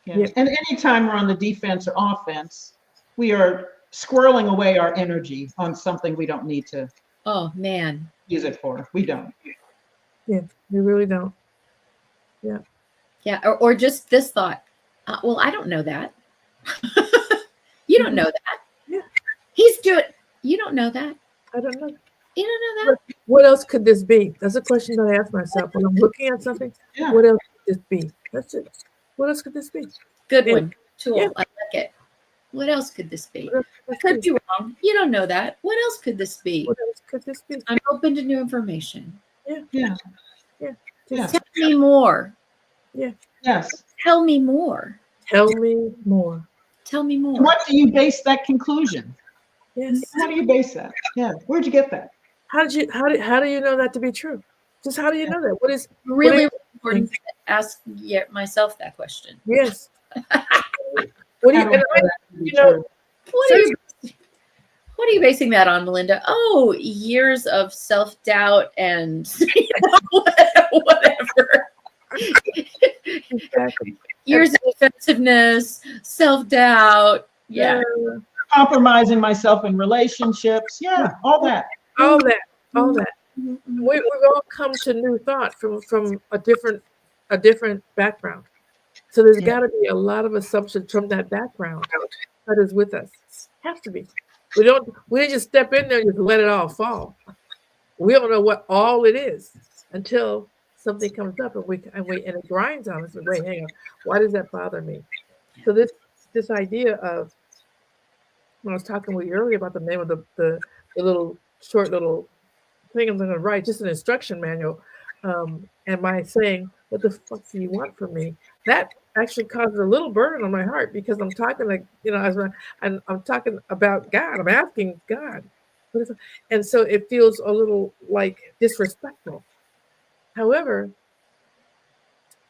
Yeah. And anytime we're on the defense or offense, we are squirreling away our energy on something we don't need to use it for. We don't. Yeah, we really don't. Yeah. Yeah. Or just this thought, well, I don't know that. You don't know that. Yeah. He's doing, you don't know that. I don't know. You don't know that. What else could this be? That's a question that I ask myself when I'm looking at something. Yeah. What else could this be? That's it. What else could this be? Good one. Tool. Yeah. I like it. What else could this be? What else I could be wrong. You don't know that. What else could this be? What else could this be? I'm open to new information. Yeah. Yeah. Yeah. Yeah. Tell me more. Yeah. Yes. Tell me more. Tell me more. Tell me more. What do you base that conclusion? Yes. How do you base that? Yeah. Where'd you get that? How do you know that to be true? Just how do you know that? What is Really what important to ask myself that question. yes. What do I you? don't And know I, that to be you know, true. What are you basing that on, Melinda? Oh, years of self-doubt and whatever. exactly. Years of defensiveness, self-doubt. Yeah. Compromising myself in relationships. Yeah, all that. All that, all that. Mhm. We've all come to new thought from a different background. So there's Yeah. got to be a lot of assumptions from that background that is with us. Has to be. We didn't just step in there and just let it all fall. We don't know what all it is until something comes up and it grinds on us. And wait, hang on, why does that bother me? So this idea of when I was talking with you earlier about the name of the little short little thing I'm going to write, just an instruction manual, and my saying, "What the fuck do you want from me?" That actually causes a little burden on my heart because I'm talking like I'm talking about God. I'm asking God, and so it feels a little like disrespectful. However,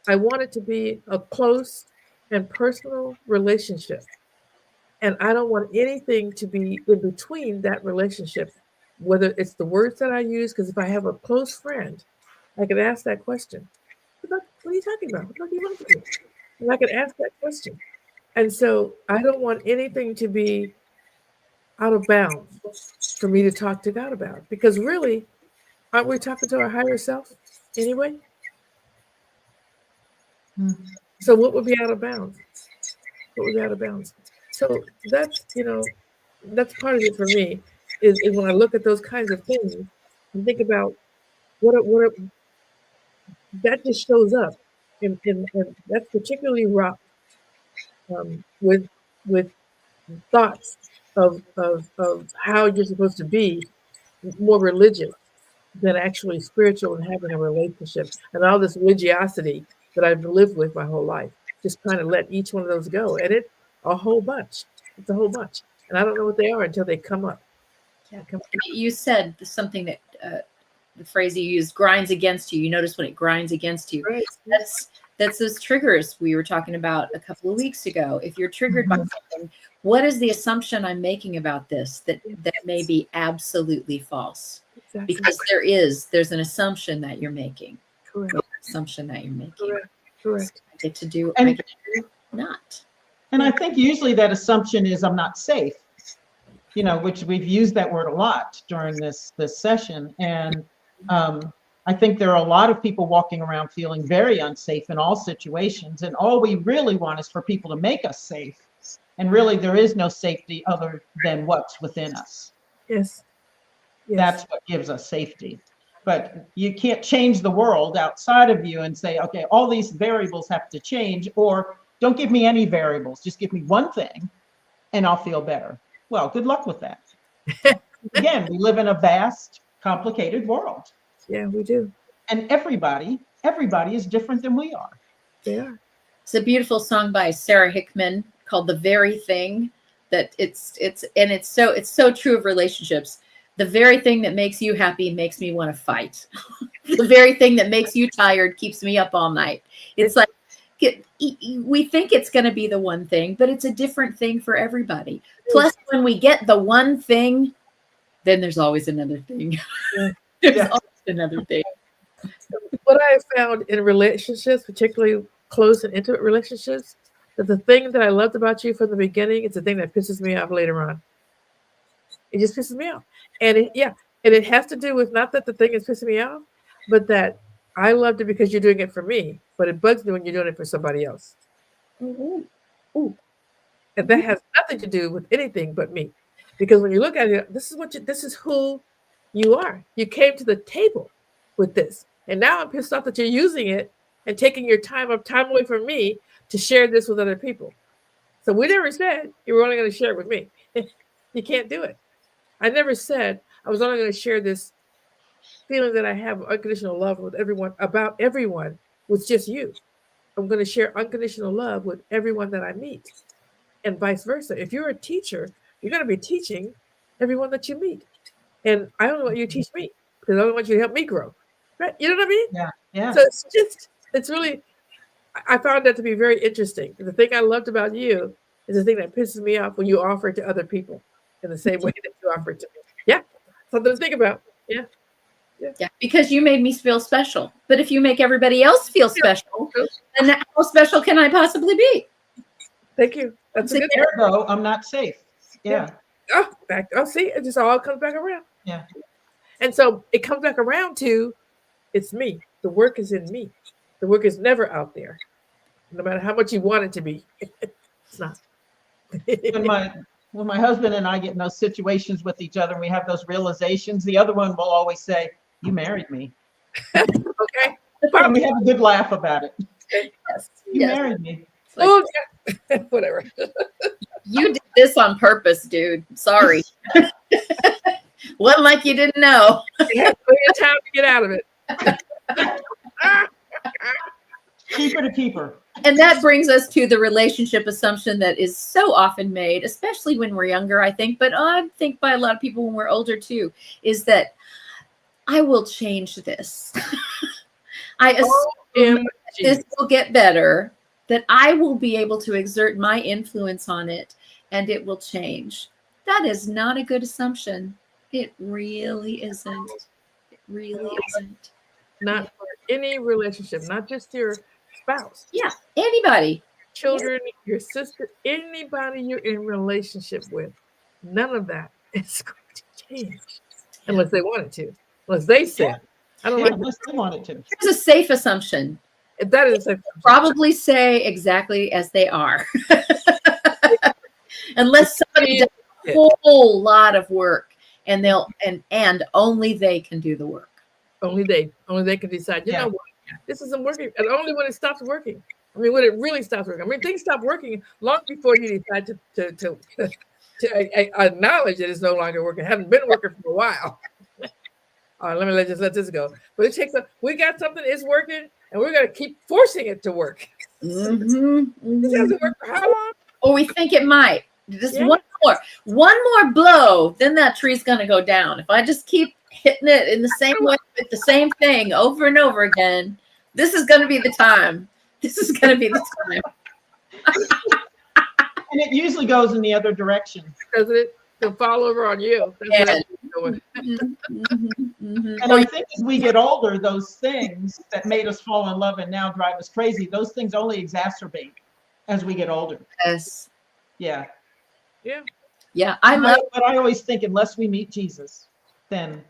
I want it to be a close and personal relationship. And I don't want anything to be in between that relationship, whether it's the words that I use, because if I have a close friend, I could ask that question. What are you talking about? What do you want from me? And I could ask that question. And so I don't want anything to be out of bounds for me to talk to God about. Because really, aren't we talking to our higher self anyway? Mm. So what would be out of bounds? What would be out of bounds? So that's part of it for me is when I look at those kinds of things and think about that just shows up and that's particularly rough with thoughts of how you're supposed to be more religious than actually spiritual and having a relationship and all this religiosity that I've lived with my whole life. Just trying to let each one of those go. And it's a whole bunch. It's a whole bunch. And I don't know what they are until they come up. Yeah. You said something that the phrase you used, grinds against you. You notice when it grinds against you. Right. That's those triggers we were talking about a couple of weeks ago. If you're triggered by something, what is the assumption I'm making about this that may be absolutely false? Exactly. Because there's an assumption that you're making. Correct. Assumption that you're making. Correct. I get to do And- I get to do not. And I think usually that assumption is I'm not safe, which we've used that word a lot during this session. And I think there are a lot of people walking around feeling very unsafe in all situations. And all we really want is for people to make us safe. And really, there is no safety other than what's within us. Yes. That's what gives us safety. But you can't change the world outside of you and say, okay, all these variables have to change, or don't give me any variables. Just give me one thing and I'll feel better. Well, good luck with that. Again, we live in a vast, complicated world. Yeah, we do. And everybody is different than we are. They are. It's a beautiful song by Sarah Hickman called "The Very Thing." That it's so true of relationships. The very thing that makes you happy makes me want to fight. The very thing that makes you tired keeps me up all night. It's like we think it's going to be the one thing, but it's a different thing for everybody. Plus, when we get the one thing, then there's always another thing. There's always another thing. What I have found in relationships, particularly close and intimate relationships, that the thing that I loved about you from the beginning is the thing that pisses me off later on. It just pisses me off. And it has to do with not that the thing is pissing me off, but that I loved it because you're doing it for me, but it bugs me when you're doing it for somebody else. Ooh. And that has nothing to do with anything but me. Because when you look at it, this is who you are. You came to the table with this. And now I'm pissed off that you're using it and taking your time away from me to share this with other people. So we never said you were only going to share it with me. You can't do it. I never said I was only going to share this feeling that I have unconditional love with everyone, about everyone, with just you. I'm going to share unconditional love with everyone that I meet, and vice versa. If you're a teacher, you're going to be teaching everyone that you meet. And I don't want you to teach me because I don't want you to help me grow. Right? You know what I mean? Yeah. Yeah. So it's really, I found that to be very interesting. The thing I loved about you is the thing that pisses me off when you offer it to other people in the same way that you offer it to me. Yeah, something to think about. Yeah. Yeah, because you made me feel special. But if you make everybody else feel special, then how special can I possibly be? Thank you. That's a good There, though, I'm not safe. Yeah. Oh, back. Oh, see, it just all comes back around. Yeah. And so it comes back around to it's me. The work is in me. The work is never out there, no matter how much you want it to be. It's not. When my husband and I get in those situations with each other and we have those realizations, the other one will always say, "You married me." Okay. And we have a good laugh about it. Yes. You married me. Like, Oh, yeah. Whatever. you did this on purpose, dude. Sorry. Wasn't like you didn't know. You have plenty of time to get out of it. Keeper to keeper. And that brings us to the relationship assumption that is so often made, especially when we're younger, I think, but I think by a lot of people when we're older too, is that I will change this. I assume this will get better, that I will be able to exert my influence on it, and it will change. That is not a good assumption. It really isn't. It really isn't. Not for any relationship, not just your spouse. Yeah, anybody. Children, your sister, anybody you're in relationship with, none of that is going to change unless they want it to, unless they said. I don't like unless they want it to. Here's a safe assumption. that is a Probably say exactly as they are. Unless somebody does a whole lot of work and they'll and only they can do the work. Only they can decide, you know what, this isn't working. And only when it stops working. I mean, when it really stops working. I mean, things stop working long before you decide to acknowledge that it's no longer working. It hasn't been working for a while. Let me let this go. But it takes we got something, it's working, and we're gonna keep forcing it to work. This hasn't worked for how long? Or we think it might. Just one more blow, then that tree's gonna go down. If I just keep hitting it in the same way with the same thing over and over again, this is gonna be the time. This is gonna be the time. And it usually goes in the other direction. Does it? They'll fall over on you. That's what And I think as we get older, those things that made us fall in love and now drive us crazy, those things only exacerbate as we get older. Yes. Yeah. Yeah. But I always think unless we meet Jesus, then,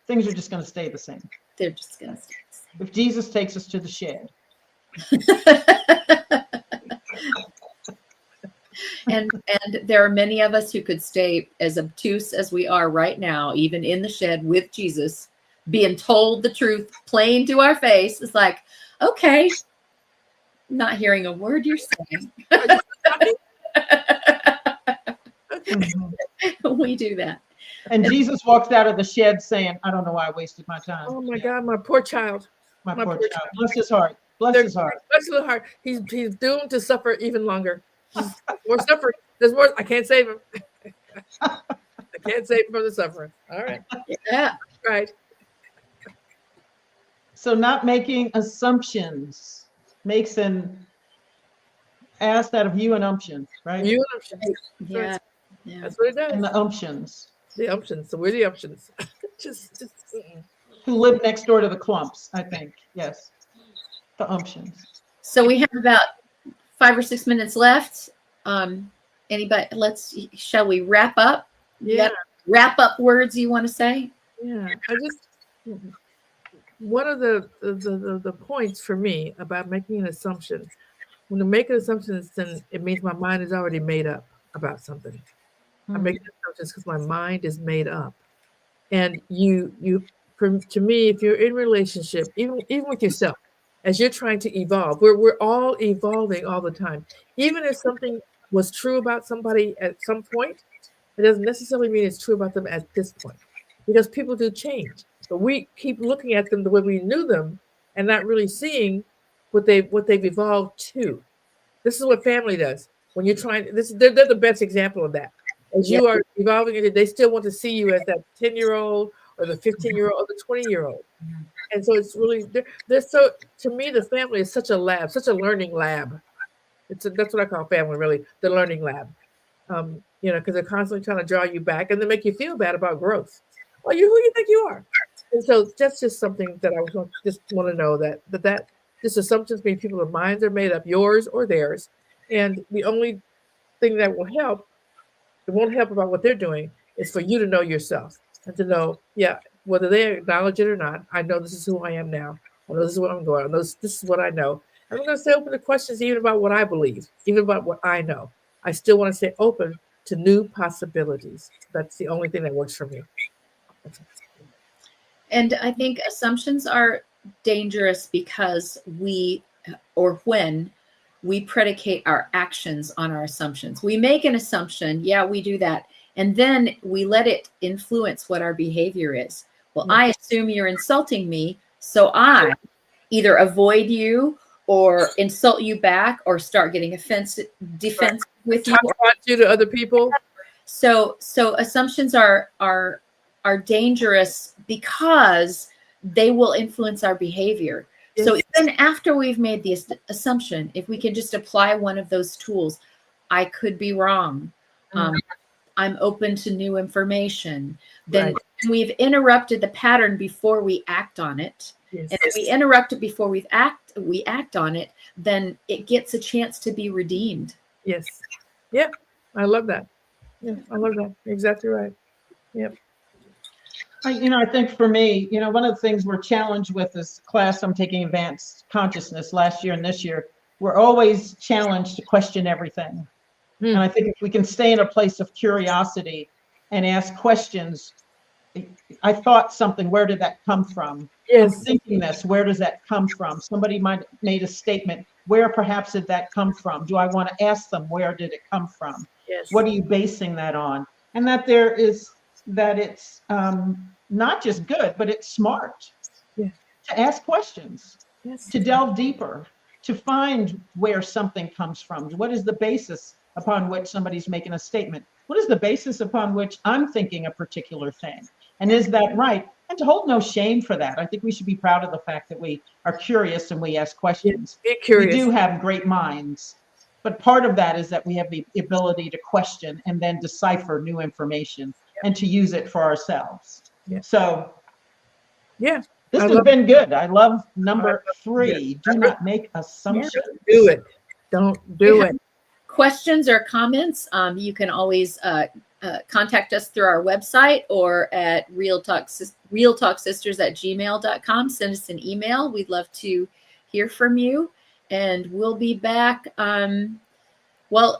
things are just going to stay the same. They're just gonna stay the same. If Jesus takes us to the shed. And there are many of us who could stay as obtuse as we are right now, even in the shed with Jesus, being told the truth plain to our face. It's like, okay, not hearing a word you're saying. We do that. And Jesus walks out of the shed saying, I don't know why I wasted my time. Oh my God, my poor child. My poor child. Bless his heart. Bless his heart. Bless his heart. He's doomed to suffer even longer. More suffering. There's more. I can't save him. I can't save him from the suffering. All right. Yeah. Right. So not making assumptions makes an ass out of you and umptions, right? You and umptions. Yeah. That's what it does. And the umptions. The umptions. So we're the umptions. just Who live next door to the clumps, I think. Yes. The umptions. So we have about 5 or 6 minutes left. Anybody, shall we wrap up? Yeah. Wrap up words you want to say? Yeah. One of the points for me about making an assumption, when I make an assumption, then it means my mind is already made up about something. I'm making assumptions because my mind is made up. And to me, if you're in relationship, even with yourself, as you're trying to evolve, we're all evolving all the time. Even if something was true about somebody at some point, it doesn't necessarily mean it's true about them at this point, because people do change. But we keep looking at them the way we knew them and not really seeing what they've evolved to. This is what family does. When you're trying, they're the best example of that. As you are evolving, they still want to see you as that 10-year-old or the 15-year-old or the 20-year-old. And so it's really they're so, to me, the family is such a lab, such a learning lab. That's what I call family, really, the learning lab. Because they're constantly trying to draw you back and they make you feel bad about growth. Well, you who you think you are. And so that's just something that I just want to know that this assumptions mean people's minds are made up, yours or theirs. And the only thing that will help, it won't help about what they're doing, is for you to know yourself and to know, yeah, whether they acknowledge it or not, I know this is who I am now. I know this is what I'm going. I know this is what I know. I'm going to stay open to questions even about what I believe, even about what I know. I still want to stay open to new possibilities. That's the only thing that works for me. And I think assumptions are dangerous because when we predicate our actions on our assumptions. We make an assumption, yeah, we do that. And then we let it influence what our behavior is. Well, I assume you're insulting me, so I either avoid you or insult you back or start getting defensive with you. Talk about you to other people. So assumptions are dangerous because they will influence our behavior. Yes. So even after we've made the assumption, if we can just apply one of those tools, I could be wrong. I'm open to new information. Then we've interrupted the pattern before we act on it. Yes. And if we interrupt it before we act on it, then it gets a chance to be redeemed. Yes. Yeah. I love that. Yeah, I love that. You're exactly right. Yep. I think for me, one of the things we're challenged with this class I'm taking, advanced consciousness, last year and this year, we're always challenged to question everything. And I think if we can stay in a place of curiosity and ask questions, I thought something, where did that come from? Yes. I'm thinking this, where does that come from? Somebody might have made a statement, where perhaps did that come from? Do I want to ask them, where did it come from? Yes. What are you basing that on? And that it's not just good, but it's smart to ask questions, to delve deeper, to find where something comes from. What is the basis upon which somebody's making a statement? What is the basis upon which I'm thinking a particular thing? And is that right? And to hold no shame for that. I think we should be proud of the fact that we are curious and we ask questions. Be curious. We do have great minds, but part of that is that we have the ability to question and then decipher new information and to use it for ourselves. So this has been good. I love number 3. Do not make assumptions. Do it. Don't do it. Questions or comments, you can always contact us through our website or at realtalksisters@gmail.com. Send us an email. We'd love to hear from you. And we'll be back.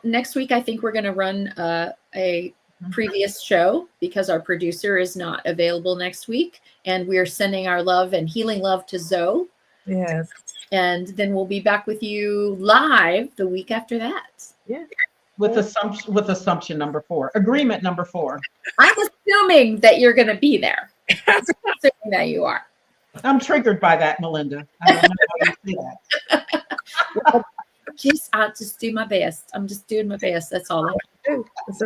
Next week, I think we're going to run a previous show because our producer is not available next week. And we're sending our love and healing love to Zoe. Yes. And then we'll be back with you live the week after that. Yeah. With assumption number 4. Agreement number 4. I'm assuming that you're going to be there. I'm assuming that you are. I'm triggered by that, Melinda. I don't know how you see that. I'll just do my best. I'm just doing my best. That's all I can do. That's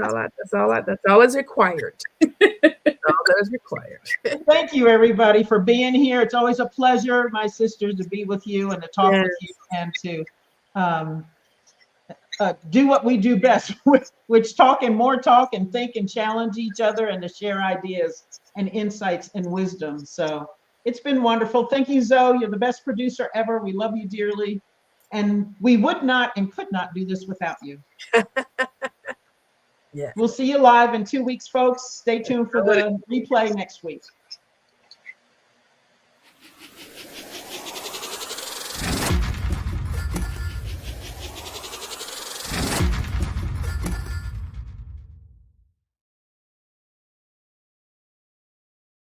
all is required. All that is required. Thank you, everybody, for being here. It's always a pleasure, my sisters, to be with you and to talk with you and to do what we do best, which talk and think and challenge each other and to share ideas and insights and wisdom. So it's been wonderful. Thank you, Zoe. You're the best producer ever. We love you dearly. And we would not and could not do this without you. We'll see you live in 2 weeks, folks. Stay tuned for the replay next week.